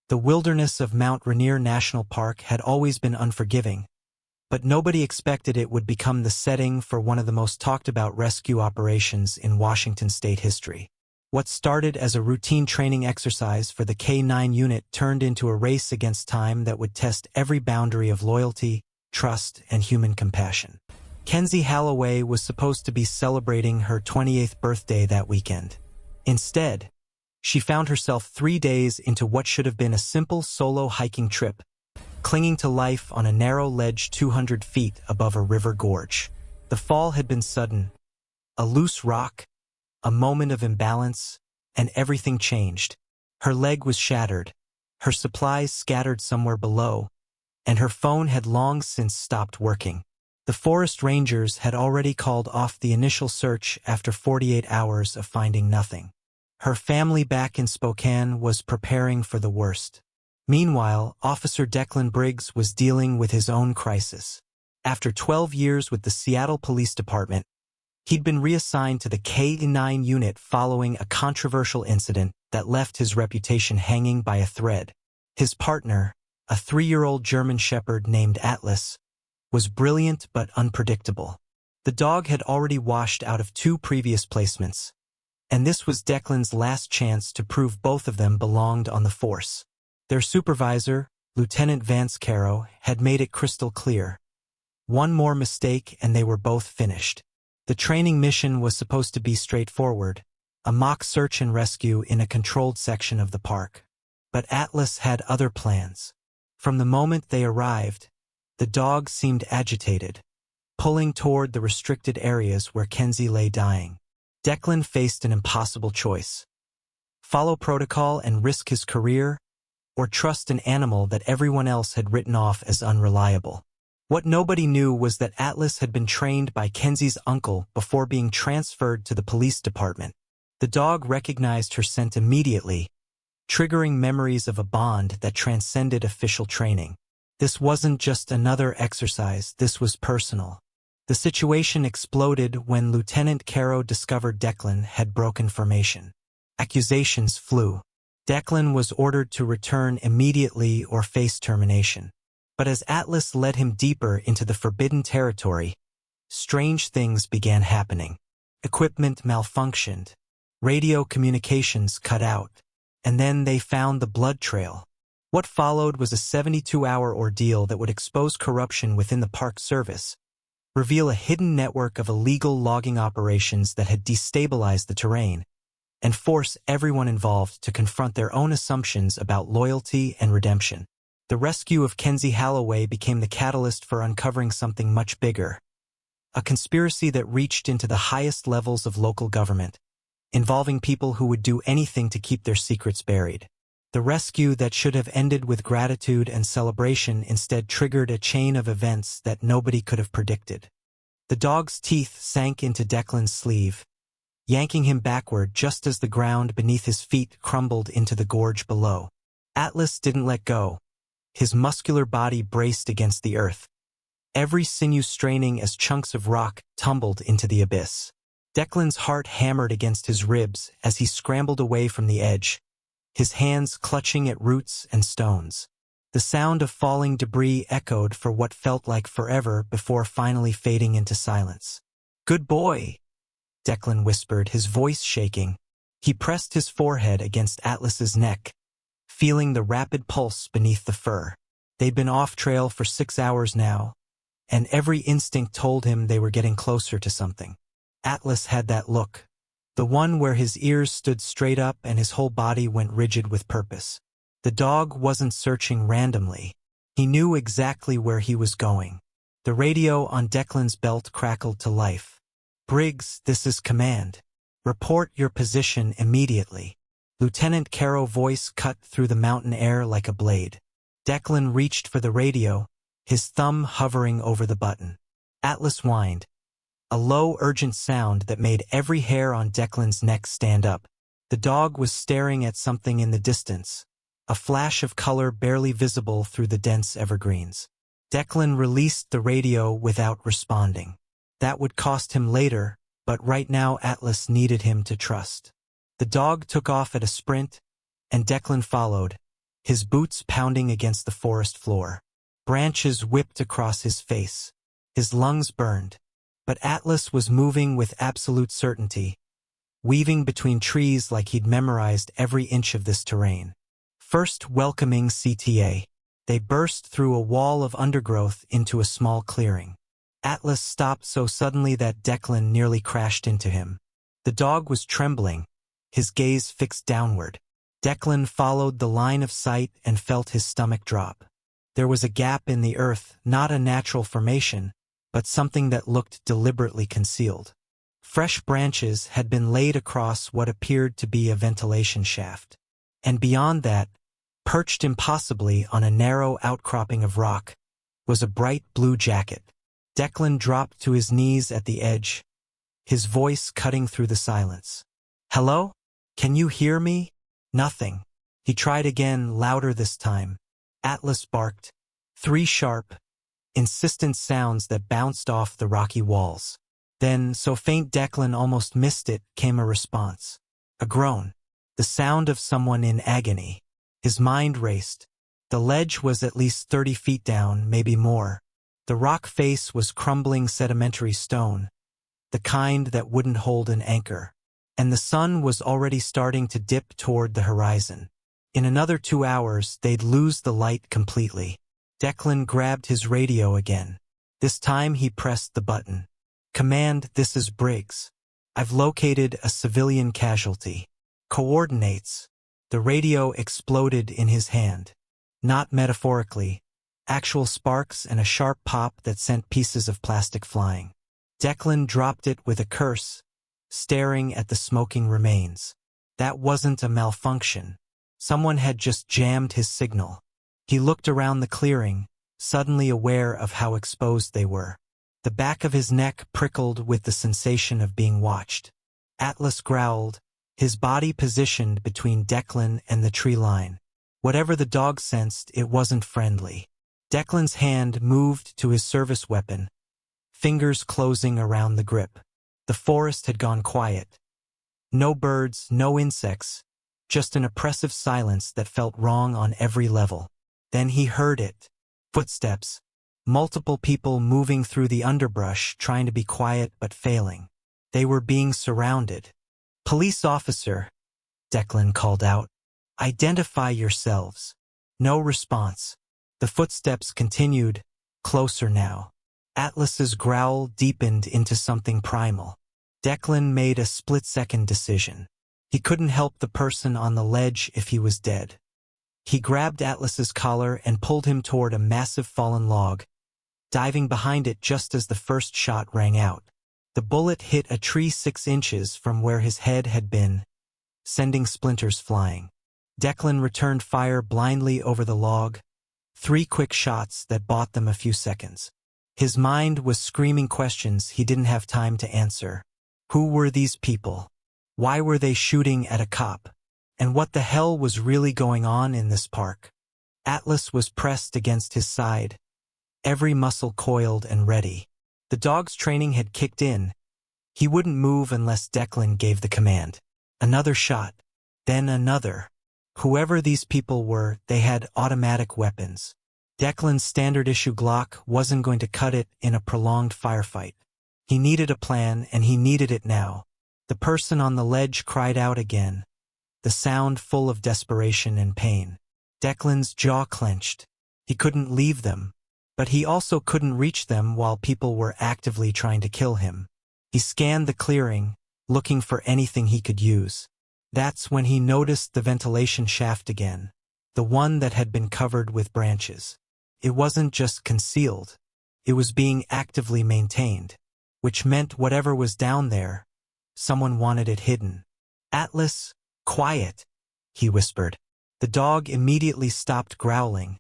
The wilderness of Mount Rainier National Park had always been unforgiving, but nobody expected it would become the setting for one of the most talked-about rescue operations in Washington state history. What started as a routine training exercise for the K-9 unit turned into a race against time that would test every boundary of loyalty, trust, and human compassion. Kenzie Holloway was supposed to be celebrating her 28th birthday that weekend. Instead, she found herself 3 days into what should have been a simple solo hiking trip, clinging to life on a narrow ledge 200 feet above a river gorge. The fall had been sudden. A loose rock, a moment of imbalance, and everything changed. Her leg was shattered, her supplies scattered somewhere below, and her phone had long since stopped working. The forest rangers had already called off the initial search after 48 hours of finding nothing. Her family back in Spokane was preparing for the worst. Meanwhile, Officer Declan Briggs was dealing with his own crisis. After 12 years with the Seattle Police Department, he'd been reassigned to the K-9 unit following a controversial incident that left his reputation hanging by a thread. His partner, a 3-year-old German Shepherd named Atlas, was brilliant but unpredictable. The dog had already washed out of 2 previous placements, and this was Declan's last chance to prove both of them belonged on the force. Their supervisor, Lieutenant Vance Caro, had made it crystal clear. One more mistake and they were both finished. The training mission was supposed to be straightforward, a mock search and rescue in a controlled section of the park. But Atlas had other plans. From the moment they arrived, the dog seemed agitated, pulling toward the restricted areas where Kenzie lay dying. Declan faced an impossible choice: follow protocol and risk his career, or trust an animal that everyone else had written off as unreliable. What nobody knew was that Atlas had been trained by Kenzie's uncle before being transferred to the police department. The dog recognized her scent immediately, triggering memories of a bond that transcended official training. This wasn't just another exercise, this was personal. The situation exploded when Lieutenant Caro discovered Declan had broken formation. Accusations flew. Declan was ordered to return immediately or face termination. But as Atlas led him deeper into the forbidden territory, strange things began happening. Equipment malfunctioned, radio communications cut out, and then they found the blood trail. What followed was a 72-hour ordeal that would expose corruption within the Park Service, reveal a hidden network of illegal logging operations that had destabilized the terrain, and force everyone involved to confront their own assumptions about loyalty and redemption. The rescue of Kenzie Holloway became the catalyst for uncovering something much bigger, a conspiracy that reached into the highest levels of local government, involving people who would do anything to keep their secrets buried. The rescue that should have ended with gratitude and celebration instead triggered a chain of events that nobody could have predicted. The dog's teeth sank into Declan's sleeve, yanking him backward just as the ground beneath his feet crumbled into the gorge below. Atlas didn't let go. His muscular body braced against the earth, every sinew straining as chunks of rock tumbled into the abyss. Declan's heart hammered against his ribs as he scrambled away from the edge, his hands clutching at roots and stones. The sound of falling debris echoed for what felt like forever before finally fading into silence. "Good boy," Declan whispered, his voice shaking. He pressed his forehead against Atlas's neck, feeling the rapid pulse beneath the fur. They'd been off trail for 6 hours now, and every instinct told him they were getting closer to something. Atlas had that look, the one where his ears stood straight up and his whole body went rigid with purpose. The dog wasn't searching randomly. He knew exactly where he was going. The radio on Declan's belt crackled to life. "Briggs, this is command. Report your position immediately." Lieutenant Caro's voice cut through the mountain air like a blade. Declan reached for the radio, his thumb hovering over the button. Atlas whined, a low, urgent sound that made every hair on Declan's neck stand up. The dog was staring at something in the distance, a flash of color barely visible through the dense evergreens. Declan released the radio without responding. That would cost him later, but right now Atlas needed him to trust. The dog took off at a sprint, and Declan followed, his boots pounding against the forest floor. Branches whipped across his face. His lungs burned. But Atlas was moving with absolute certainty, weaving between trees like he'd memorized every inch of this terrain. First welcoming CTA. They burst through a wall of undergrowth into a small clearing. Atlas stopped so suddenly that Declan nearly crashed into him. The dog was trembling, his gaze fixed downward. Declan followed the line of sight and felt his stomach drop. There was a gap in the earth, not a natural formation, but something that looked deliberately concealed. Fresh branches had been laid across what appeared to be a ventilation shaft. And beyond that, perched impossibly on a narrow outcropping of rock, was a bright blue jacket. Declan dropped to his knees at the edge, his voice cutting through the silence. "Hello? Can you hear me?" Nothing. He tried again, louder this time. Atlas barked. 3 sharp, insistent sounds that bounced off the rocky walls. Then, so faint Declan almost missed it, came a response. A groan. The sound of someone in agony. His mind raced. The ledge was at least 30 feet down, maybe more. The rock face was crumbling sedimentary stone, the kind that wouldn't hold an anchor. And the sun was already starting to dip toward the horizon. In another 2 hours, they'd lose the light completely. Declan grabbed his radio again. This time he pressed the button. "Command, this is Briggs. I've located a civilian casualty. Coordinates." The radio exploded in his hand. Not metaphorically. Actual sparks and a sharp pop that sent pieces of plastic flying. Declan dropped it with a curse, staring at the smoking remains. That wasn't a malfunction. Someone had just jammed his signal. He looked around the clearing, suddenly aware of how exposed they were. The back of his neck prickled with the sensation of being watched. Atlas growled, his body positioned between Declan and the tree line. Whatever the dog sensed, it wasn't friendly. Declan's hand moved to his service weapon, fingers closing around the grip. The forest had gone quiet. No birds, no insects, just an oppressive silence that felt wrong on every level. Then he heard it. Footsteps. Multiple people moving through the underbrush, trying to be quiet but failing. They were being surrounded. "Police officer," Declan called out. "Identify yourselves." No response. The footsteps continued, closer now. Atlas's growl deepened into something primal. Declan made a split-second decision. He couldn't help the person on the ledge if he was dead. He grabbed Atlas's collar and pulled him toward a massive fallen log, diving behind it just as the first shot rang out. The bullet hit a tree 6 inches from where his head had been, sending splinters flying. Declan returned fire blindly over the log, 3 quick shots that bought them a few seconds. His mind was screaming questions he didn't have time to answer. Who were these people? Why were they shooting at a cop? And what the hell was really going on in this park? Atlas was pressed against his side, every muscle coiled and ready. The dog's training had kicked in. He wouldn't move unless Declan gave the command. Another shot, then another. Whoever these people were, they had automatic weapons. Declan's standard-issue Glock wasn't going to cut it in a prolonged firefight. He needed a plan, and he needed it now. The person on the ledge cried out again, the sound full of desperation and pain. Declan's jaw clenched. He couldn't leave them, but he also couldn't reach them while people were actively trying to kill him. He scanned the clearing, looking for anything he could use. That's when he noticed the ventilation shaft again, the one that had been covered with branches. It wasn't just concealed. It was being actively maintained, which meant whatever was down there, someone wanted it hidden. "Atlas, quiet," he whispered. The dog immediately stopped growling,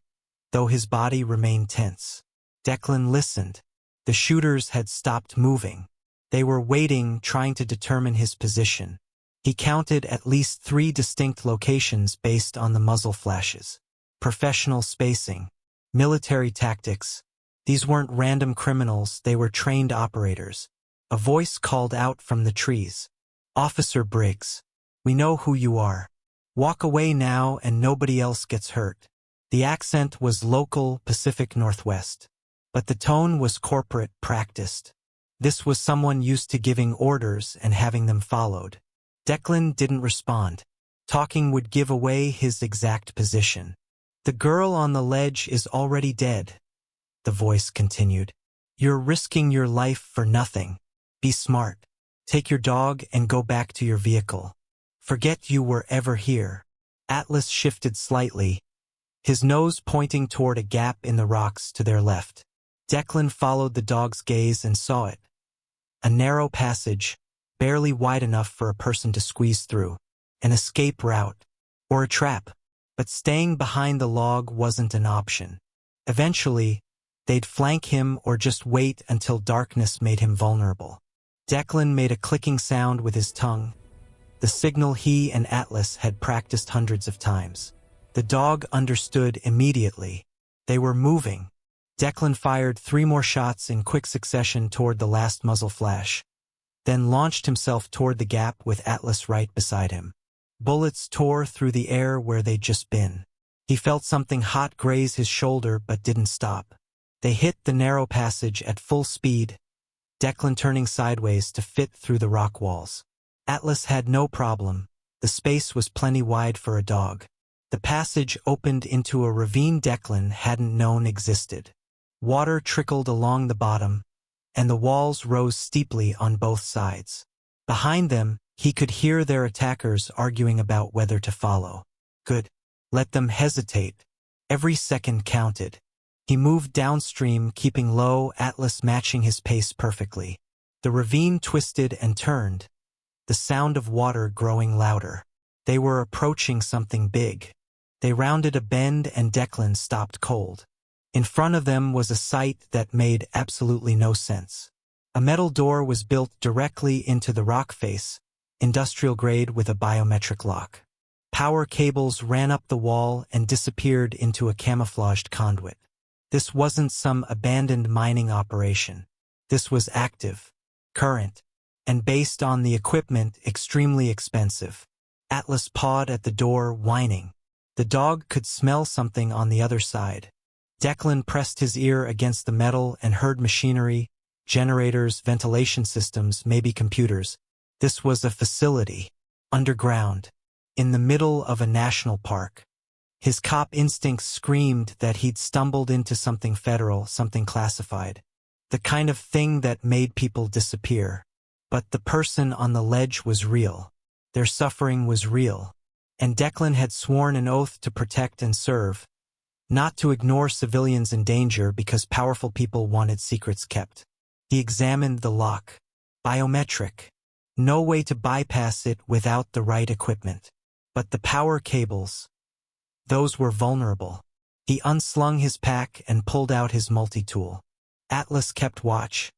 though his body remained tense. Declan listened. The shooters had stopped moving. They were waiting, trying to determine his position. He counted at least 3 distinct locations based on the muzzle flashes. Professional spacing. Military tactics. These weren't random criminals, they were trained operators. A voice called out from the trees. "Officer Briggs, we know who you are. Walk away now and nobody else gets hurt. The accent was local, Pacific Northwest. But the tone was corporate, practiced. This was someone used to giving orders and having them followed. Declan didn't respond. Talking would give away his exact position. The girl on the ledge is already dead, the voice continued. You're risking your life for nothing. Be smart. Take your dog and go back to your vehicle. Forget you were ever here. Atlas shifted slightly, his nose pointing toward a gap in the rocks to their left. Declan followed the dog's gaze and saw it. A narrow passage, barely wide enough for a person to squeeze through. An escape route, or a trap. But staying behind the log wasn't an option. Eventually, they'd flank him or just wait until darkness made him vulnerable. Declan made a clicking sound with his tongue, the signal he and Atlas had practiced hundreds of times. The dog understood immediately. They were moving. Declan fired 3 more shots in quick succession toward the last muzzle flash, then launched himself toward the gap with Atlas right beside him. Bullets tore through the air where they'd just been. He felt something hot graze his shoulder but didn't stop. They hit the narrow passage at full speed, Declan turning sideways to fit through the rock walls. Atlas had no problem. The space was plenty wide for a dog. The passage opened into a ravine Declan hadn't known existed. Water trickled along the bottom, and the walls rose steeply on both sides. Behind them, he could hear their attackers arguing about whether to follow. Good. Let them hesitate. Every second counted. He moved downstream, keeping low, Atlas matching his pace perfectly. The ravine twisted and turned, the sound of water growing louder. They were approaching something big. They rounded a bend and Declan stopped cold. In front of them was a sight that made absolutely no sense. A metal door was built directly into the rock face, industrial grade with a biometric lock. Power cables ran up the wall and disappeared into a camouflaged conduit. This wasn't some abandoned mining operation. This was active, current, and based on the equipment extremely expensive. Atlas pawed at the door, whining. The dog could smell something on the other side. Declan pressed his ear against the metal and heard machinery, generators, ventilation systems, maybe computers. This was a facility, underground, in the middle of a national park. His cop instincts screamed that he'd stumbled into something federal, something classified. The kind of thing that made people disappear. But the person on the ledge was real. Their suffering was real. And Declan had sworn an oath to protect and serve, not to ignore civilians in danger because powerful people wanted secrets kept. He examined the lock. Biometric. No way to bypass it without the right equipment. But the power cables, those were vulnerable. He unslung his pack and pulled out his multi-tool. Atlas kept watch.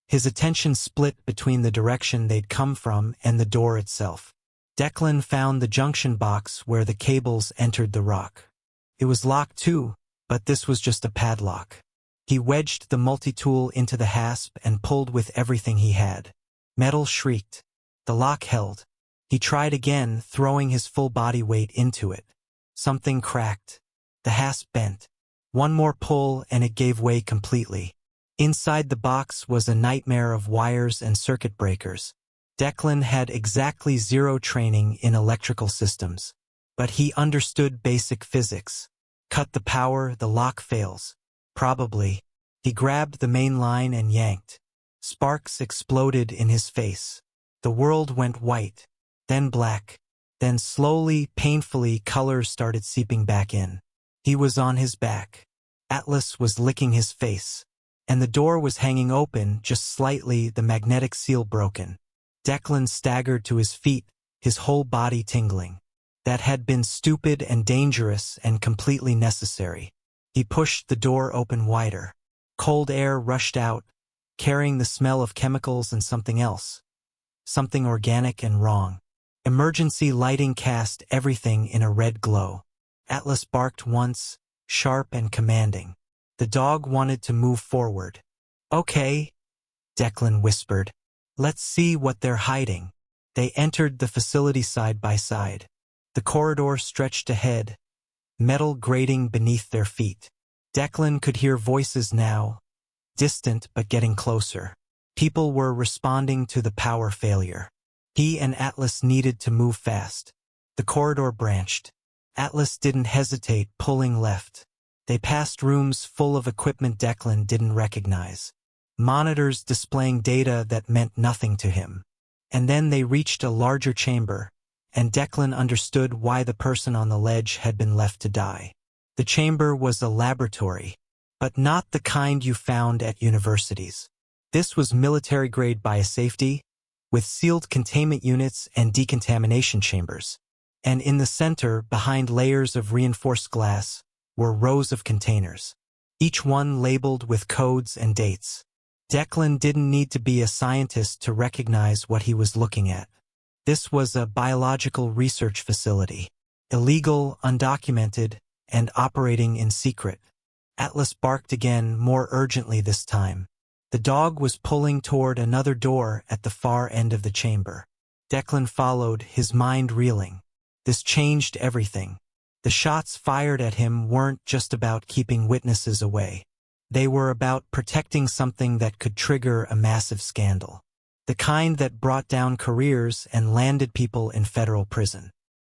His attention split between the direction they'd come from and the door itself. Declan found the junction box where the cables entered the rock. It was locked too, but this was just a padlock. He wedged the multi-tool into the hasp and pulled with everything he had. Metal shrieked. The lock held. He tried again, throwing his full body weight into it. Something cracked. The hasp bent. One more pull and it gave way completely. Inside the box was a nightmare of wires and circuit breakers. Declan had exactly 0 training in electrical systems. But he understood basic physics. Cut the power, the lock fails. Probably. He grabbed the main line and yanked. Sparks exploded in his face. The world went white, then black, then slowly, painfully, colors started seeping back in. He was on his back. Atlas was licking his face. And the door was hanging open, just slightly, the magnetic seal broken. Declan staggered to his feet, his whole body tingling. That had been stupid and dangerous and completely necessary. He pushed the door open wider. Cold air rushed out, carrying the smell of chemicals and something else. Something organic and wrong. Emergency lighting cast everything in a red glow. Atlas barked once, sharp and commanding. The dog wanted to move forward. Okay, Declan whispered. Let's see what they're hiding. They entered the facility side by side. The corridor stretched ahead, metal grating beneath their feet. Declan could hear voices now, distant but getting closer. People were responding to the power failure. He and Atlas needed to move fast. The corridor branched. Atlas didn't hesitate, pulling left. They passed rooms full of equipment Declan didn't recognize. Monitors displaying data that meant nothing to him. And then they reached a larger chamber, and Declan understood why the person on the ledge had been left to die. The chamber was a laboratory, but not the kind you found at universities. This was military-grade biosafety, with sealed containment units and decontamination chambers. And in the center, behind layers of reinforced glass, were rows of containers, each one labeled with codes and dates. Declan didn't need to be a scientist to recognize what he was looking at. This was a biological research facility, illegal, undocumented, and operating in secret. Atlas barked again, more urgently this time. The dog was pulling toward another door at the far end of the chamber. Declan followed, his mind reeling. This changed everything. The shots fired at him weren't just about keeping witnesses away. They were about protecting something that could trigger a massive scandal. The kind that brought down careers and landed people in federal prison.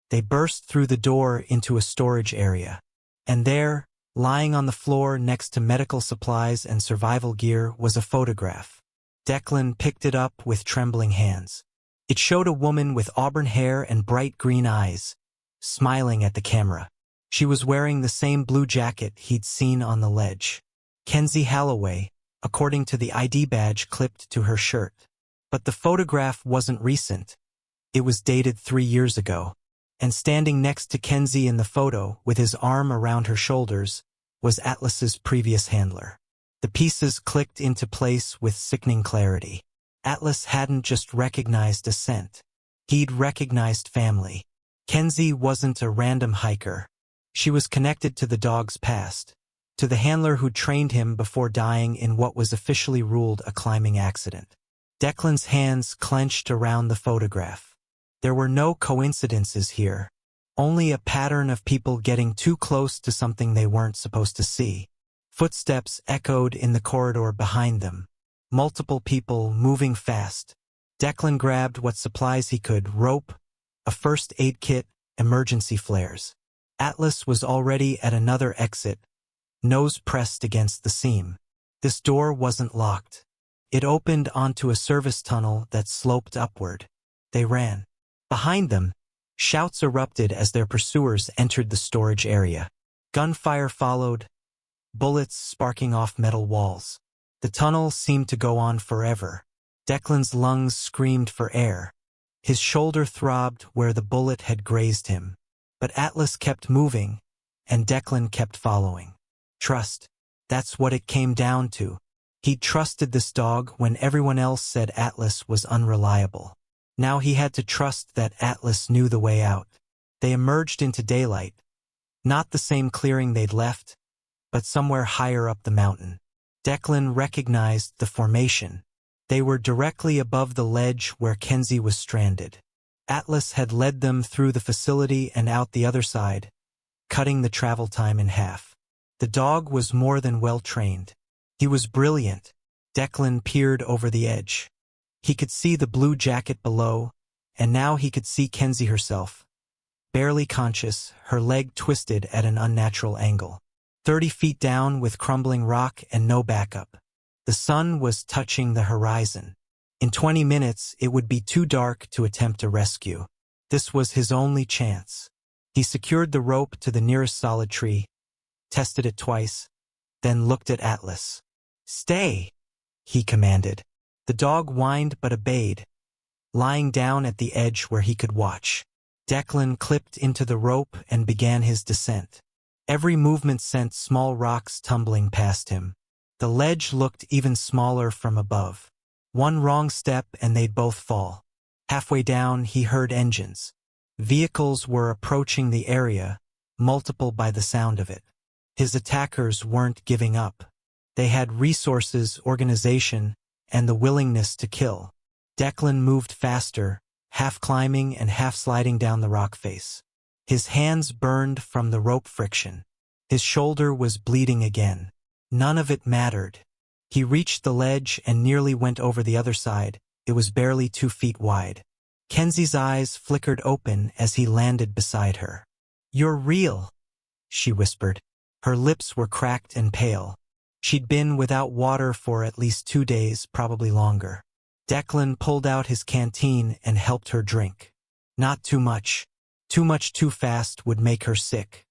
They burst through the door into a storage area. And there, lying on the floor next to medical supplies and survival gear, was a photograph. Declan picked it up with trembling hands. It showed a woman with auburn hair and bright green eyes, smiling at the camera. She was wearing the same blue jacket he'd seen on the ledge. Kenzie Holloway, according to the ID badge clipped to her shirt. But the photograph wasn't recent. It was dated 3 years ago. And standing next to Kenzie in the photo, with his arm around her shoulders, was Atlas's previous handler. The pieces clicked into place with sickening clarity. Atlas hadn't just recognized a scent. He'd recognized family. Kenzie wasn't a random hiker. She was connected to the dog's past, to the handler who trained him before dying in what was officially ruled a climbing accident. Declan's hands clenched around the photograph. There were no coincidences here, only a pattern of people getting too close to something they weren't supposed to see. Footsteps echoed in the corridor behind them. Multiple people moving fast. Declan grabbed what supplies he could: rope, a first aid kit, emergency flares. Atlas was already at another exit, nose pressed against the seam. This door wasn't locked. It opened onto a service tunnel that sloped upward. They ran. Behind them, shouts erupted as their pursuers entered the storage area. Gunfire followed, bullets sparking off metal walls. The tunnel seemed to go on forever. Declan's lungs screamed for air. His shoulder throbbed where the bullet had grazed him. But Atlas kept moving, and Declan kept following. Trust. That's what it came down to. He'd trusted this dog when everyone else said Atlas was unreliable. Now he had to trust that Atlas knew the way out. They emerged into daylight. Not the same clearing they'd left, but somewhere higher up the mountain. Declan recognized the formation. They were directly above the ledge where Kenzie was stranded. Atlas had led them through the facility and out the other side, cutting the travel time in half. The dog was more than well-trained. He was brilliant. Declan peered over the edge. He could see the blue jacket below, and now he could see Kenzie herself. Barely conscious, her leg twisted at an unnatural angle. 30 feet down with crumbling rock and no backup. The sun was touching the horizon. In 20 minutes, it would be too dark to attempt a rescue. This was his only chance. He secured the rope to the nearest solid tree, tested it twice, then looked at Atlas. "Stay," he commanded. The dog whined but obeyed, lying down at the edge where he could watch. Declan clipped into the rope and began his descent. Every movement sent small rocks tumbling past him. The ledge looked even smaller from above. One wrong step and they'd both fall. Halfway down, he heard engines. Vehicles were approaching the area, multiple by the sound of it. His attackers weren't giving up. They had resources, organization, and the willingness to kill. Declan moved faster, half climbing and half sliding down the rock face. His hands burned from the rope friction. His shoulder was bleeding again. None of it mattered. He reached the ledge and nearly went over the other side. It was barely 2 feet wide. Kenzie's eyes flickered open as he landed beside her. "You're real," she whispered. Her lips were cracked and pale. She'd been without water for at least 2 days, probably longer. Declan pulled out his canteen and helped her drink. Not too much. Too much too fast would make her sick.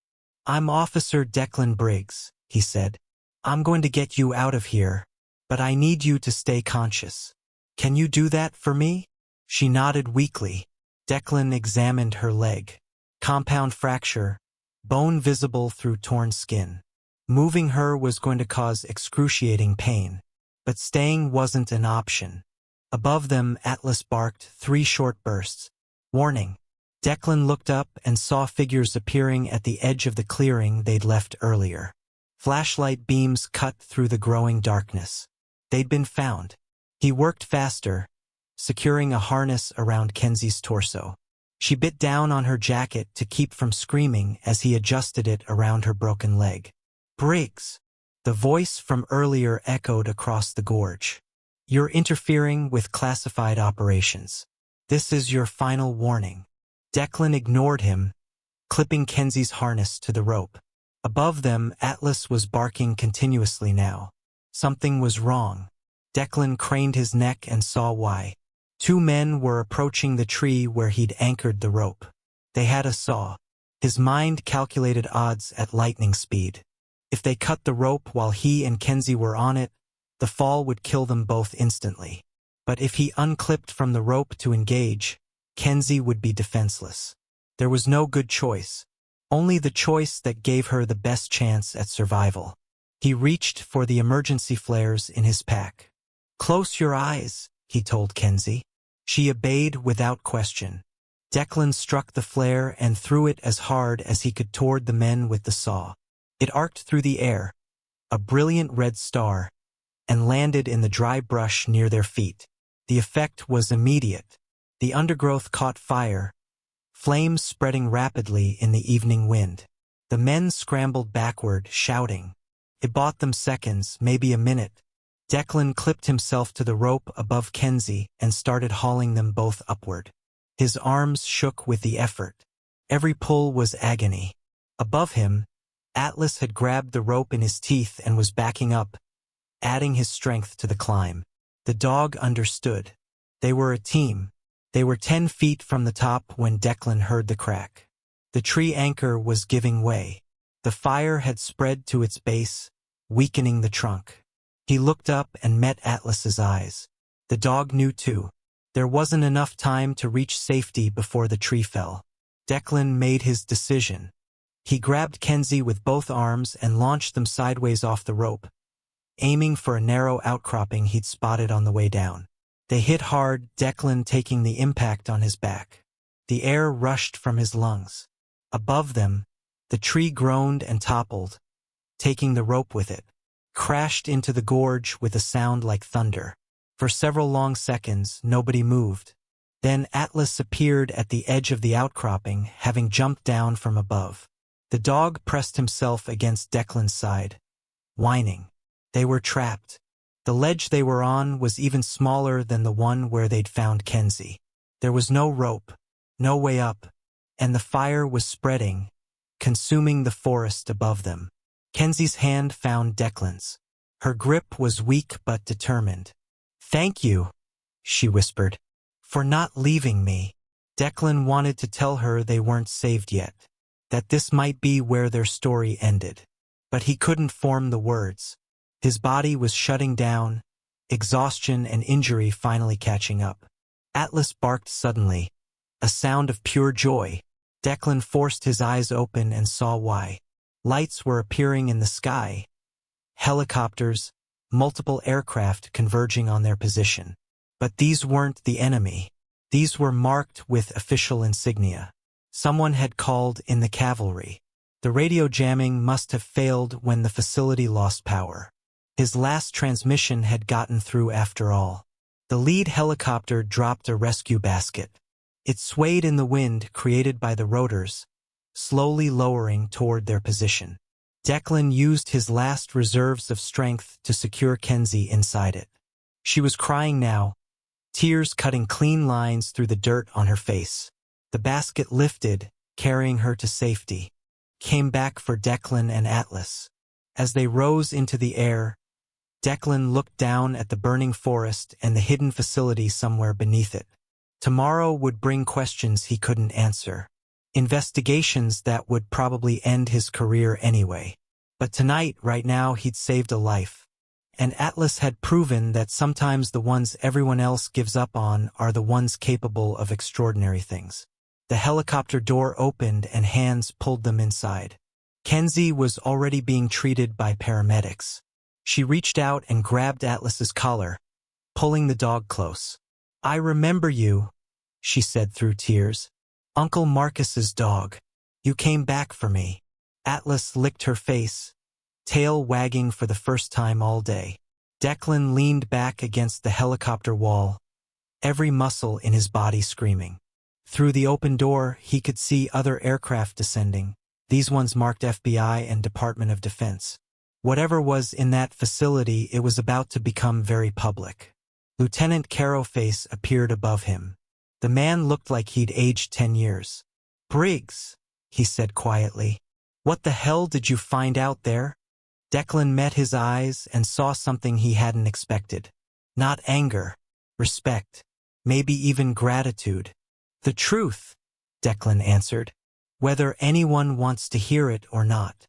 "I'm Officer Declan Briggs," he said. "I'm going to get you out of here, but I need you to stay conscious. Can you do that for me?" She nodded weakly. Declan examined her leg. Compound fracture, bone visible through torn skin. Moving her was going to cause excruciating pain, but staying wasn't an option. Above them, Atlas barked 3 short bursts. "Warning." Declan looked up and saw figures appearing at the edge of the clearing they'd left earlier. Flashlight beams cut through the growing darkness. They'd been found. He worked faster, securing a harness around Kenzie's torso. She bit down on her jacket to keep from screaming as he adjusted it around her broken leg. "Briggs!" The voice from earlier echoed across the gorge. "You're interfering with classified operations. This is your final warning." Declan ignored him, clipping Kenzie's harness to the rope. Above them, Atlas was barking continuously now. Something was wrong. Declan craned his neck and saw why. 2 men were approaching the tree where he'd anchored the rope. They had a saw. His mind calculated odds at lightning speed. If they cut the rope while he and Kenzie were on it, the fall would kill them both instantly. But if he unclipped from the rope to engage, Kenzie would be defenseless. There was no good choice, only the choice that gave her the best chance at survival. He reached for the emergency flares in his pack. "Close your eyes," he told Kenzie. She obeyed without question. Declan struck the flare and threw it as hard as he could toward the men with the saw. It arced through the air, a brilliant red star, and landed in the dry brush near their feet. The effect was immediate. The undergrowth caught fire, flames spreading rapidly in the evening wind. The men scrambled backward, shouting. It bought them seconds, maybe a minute. Declan clipped himself to the rope above Kenzie and started hauling them both upward. His arms shook with the effort. Every pull was agony. Above him, Atlas had grabbed the rope in his teeth and was backing up, adding his strength to the climb. The dog understood. They were a team. They were 10 feet from the top when Declan heard the crack. The tree anchor was giving way. The fire had spread to its base, weakening the trunk. He looked up and met Atlas's eyes. The dog knew too. There wasn't enough time to reach safety before the tree fell. Declan made his decision. He grabbed Kenzie with both arms and launched them sideways off the rope, aiming for a narrow outcropping he'd spotted on the way down. They hit hard, Declan taking the impact on his back. The air rushed from his lungs. Above them, the tree groaned and toppled, taking the rope with it, crashed into the gorge with a sound like thunder. For several long seconds, nobody moved. Then Atlas appeared at the edge of the outcropping, having jumped down from above. The dog pressed himself against Declan's side, whining. They were trapped. The ledge they were on was even smaller than the one where they'd found Kenzie. There was no rope, no way up, and the fire was spreading, consuming the forest above them. Kenzie's hand found Declan's. Her grip was weak but determined. "Thank you," she whispered, "for not leaving me." Declan wanted to tell her they weren't saved yet, that this might be where their story ended. But he couldn't form the words. His body was shutting down, exhaustion and injury finally catching up. Atlas barked suddenly, a sound of pure joy. Declan forced his eyes open and saw why. Lights were appearing in the sky. Helicopters, multiple aircraft converging on their position. But these weren't the enemy. These were marked with official insignia. Someone had called in the cavalry. The radio jamming must have failed when the facility lost power. His last transmission had gotten through after all. The lead helicopter dropped a rescue basket. It swayed in the wind created by the rotors, slowly lowering toward their position. Declan used his last reserves of strength to secure Kenzie inside it. She was crying now, tears cutting clean lines through the dirt on her face. The basket lifted, carrying her to safety. Came back for Declan and Atlas. As they rose into the air, Declan looked down at the burning forest and the hidden facility somewhere beneath it. Tomorrow would bring questions he couldn't answer. Investigations that would probably end his career anyway. But tonight, right now, he'd saved a life. And Atlas had proven that sometimes the ones everyone else gives up on are the ones capable of extraordinary things. The helicopter door opened and hands pulled them inside. Kenzie was already being treated by paramedics. She reached out and grabbed Atlas's collar, pulling the dog close. "I remember you," she said through tears. "Uncle Marcus's dog. You came back for me." Atlas licked her face, tail wagging for the first time all day. Declan leaned back against the helicopter wall, every muscle in his body screaming. Through the open door, he could see other aircraft descending, these ones marked FBI and Department of Defense. Whatever was in that facility, it was about to become very public. Lieutenant Carrowface appeared above him. The man looked like he'd aged 10 years. "Briggs," he said quietly. "What the hell did you find out there?" Declan met his eyes and saw something he hadn't expected. Not anger, respect, maybe even gratitude. "The truth," Declan answered, "whether anyone wants to hear it or not."